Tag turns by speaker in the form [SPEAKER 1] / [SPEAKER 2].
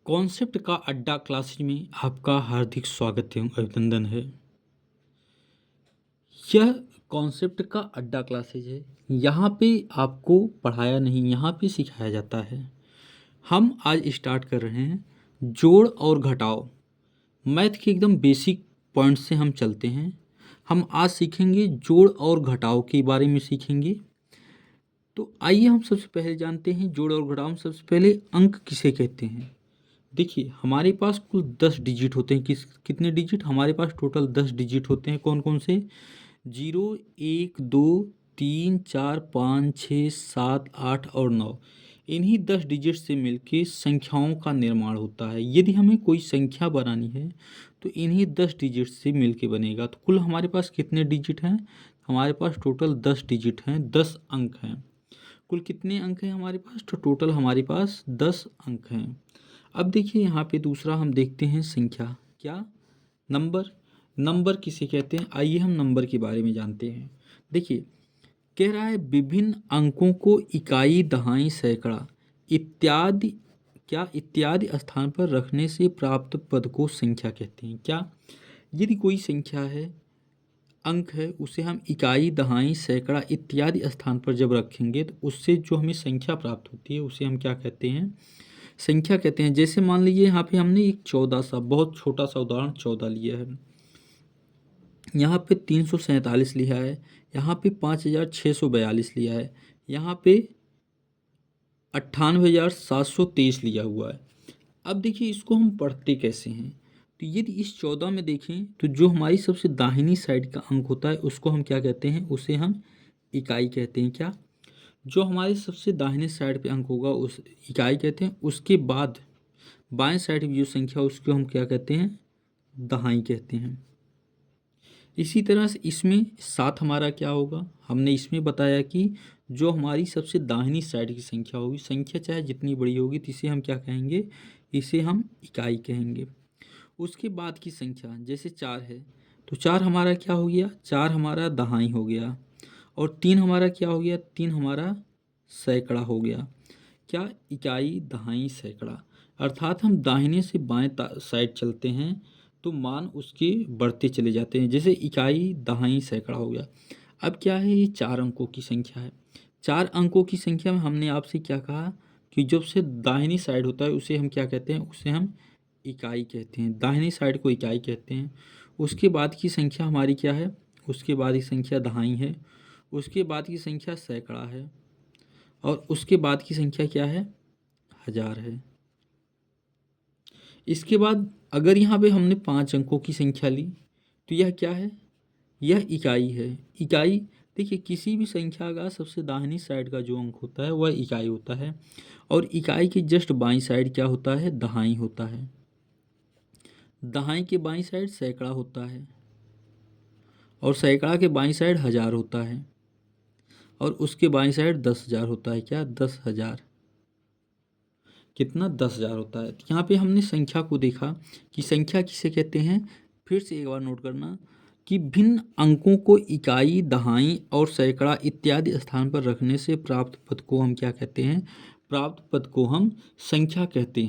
[SPEAKER 1] Concept का अड्डा classes में आपका हार्दिक स्वागत एवं अभिनंदन है। यह कॉन्सेप्ट का अड्डा क्लासेज है। यहाँ पे आपको पढ़ाया नहीं, यहाँ पे सिखाया जाता है। हम आज स्टार्ट कर रहे हैं जोड़ और घटाव। मैथ के एकदम बेसिक पॉइंट से हम चलते हैं। हम आज सीखेंगे जोड़ और घटाव के बारे में सीखेंगे। तो आइए हम सबसे पहले जानते हैं जोड़ और घटाव में सबसे पहले अंक किसे कहते हैं। देखिए, हमारे पास कुल 10 डिजिट होते हैं। कितने डिजिट? हमारे पास टोटल 10 डिजिट होते हैं। कौन कौन से? 0, 1, 2, 3, 4, 5, 6, 7, 8 और 9। इन्हीं 10 डिजिट से मिलके संख्याओं का निर्माण होता है। यदि हमें कोई संख्या बनानी है तो इन्हीं 10 डिजिट से मिलके बनेगा। तो कुल हमारे पास कितने डिजिट हैं? हमारे पास टोटल 10 डिजिट हैं, 10 अंक हैं। कुल कितने अंक हैं हमारे पास? तो टोटल हमारे पास 10 अंक हैं। अब देखिए, यहाँ पे दूसरा हम देखते हैं संख्या। क्या? नंबर। नंबर किसे कहते हैं? आइए हम नंबर के बारे में जानते हैं। देखिए, कह रहा है विभिन्न अंकों को इकाई, दहाई, सैकड़ा इत्यादि इत्यादि स्थान पर रखने से प्राप्त पद को संख्या कहते हैं। क्या? यदि कोई संख्या है, अंक है, उसे हम इकाई, दहाई, सैकड़ा इत्यादि स्थान पर जब रखेंगे तो उससे जो हमें संख्या प्राप्त होती है उसे हम क्या कहते हैं? संख्या कहते हैं। जैसे मान लीजिए यहाँ पे हमने एक 14 सा बहुत छोटा सा उदाहरण 14 लिया है। यहाँ पे 347 लिया है, यहाँ पे 5642 लिया है, यहाँ पे 98,723 लिया हुआ है। अब देखिए, इसको हम पढ़ते कैसे हैं। तो यदि इस 14 में देखें तो जो हमारी सबसे दाहिनी साइड का अंक होता है उसको हम क्या कहते हैं? उसे हम इकाई कहते हैं। क्या? जो हमारे सबसे दाहिने साइड पे अंक होगा उस इकाई कहते हैं। उसके बाद बाएं साइड की जो संख्या उसको हम क्या कहते हैं? दहाई कहते हैं। इसी तरह से इसमें 7 हमारा क्या होगा? हमने इसमें बताया कि जो हमारी सबसे दाहिनी साइड की संख्या होगी, संख्या चाहे जितनी बड़ी होगी तो इसे हम क्या कहेंगे? इसे हम इकाई कहेंगे। उसके बाद की संख्या जैसे 4 है तो 4 हमारा क्या हो गया? 4 हमारा दहाई हो गया। और 3 हमारा क्या हो गया? 3 हमारा सैकड़ा हो गया। क्या? इकाई, दहाई, सैकड़ा। अर्थात हम दाहिने से बाएं साइड चलते हैं तो मान उसके बढ़ते चले जाते हैं। जैसे इकाई, दहाई, सैकड़ा हो गया। अब क्या है? ये 4 अंकों की संख्या है। 4 अंकों की संख्या में हमने आपसे क्या कहा कि जो से दाहिनी साइड होता है उसे हम क्या कहते हैं? उसे हम इकाई कहते हैं। दाहिनी साइड को इकाई कहते हैं। उसके बाद की संख्या हमारी क्या है? उसके बाद की संख्या दहाई है। उसके बाद की संख्या सैकड़ा है। और उसके बाद की संख्या क्या है? 1000 है। इसके बाद अगर यहाँ पे हमने 5 अंकों की संख्या ली तो यह क्या है? यह इकाई है। इकाई, देखिए, किसी भी संख्या का सबसे दाहिनी साइड का जो अंक होता है वह इकाई होता है। और इकाई के जस्ट बाईं साइड क्या होता है? दहाई होता है। दहाई के बाईं साइड सैकड़ा होता है। और सैकड़ा के बाईं साइड 1000 होता है। और उसके बाईं साइड 10,000 होता है। क्या? 10,000। कितना? 10,000 होता है। तो यहाँ पे हमने संख्या को देखा कि संख्या किसे कहते हैं। फिर से एक बार नोट करना कि भिन्न अंकों को इकाई, दहाई और सैकड़ा इत्यादि स्थान पर रखने से प्राप्त पद को हम क्या कहते हैं? प्राप्त पद को हम संख्या कहते हैं।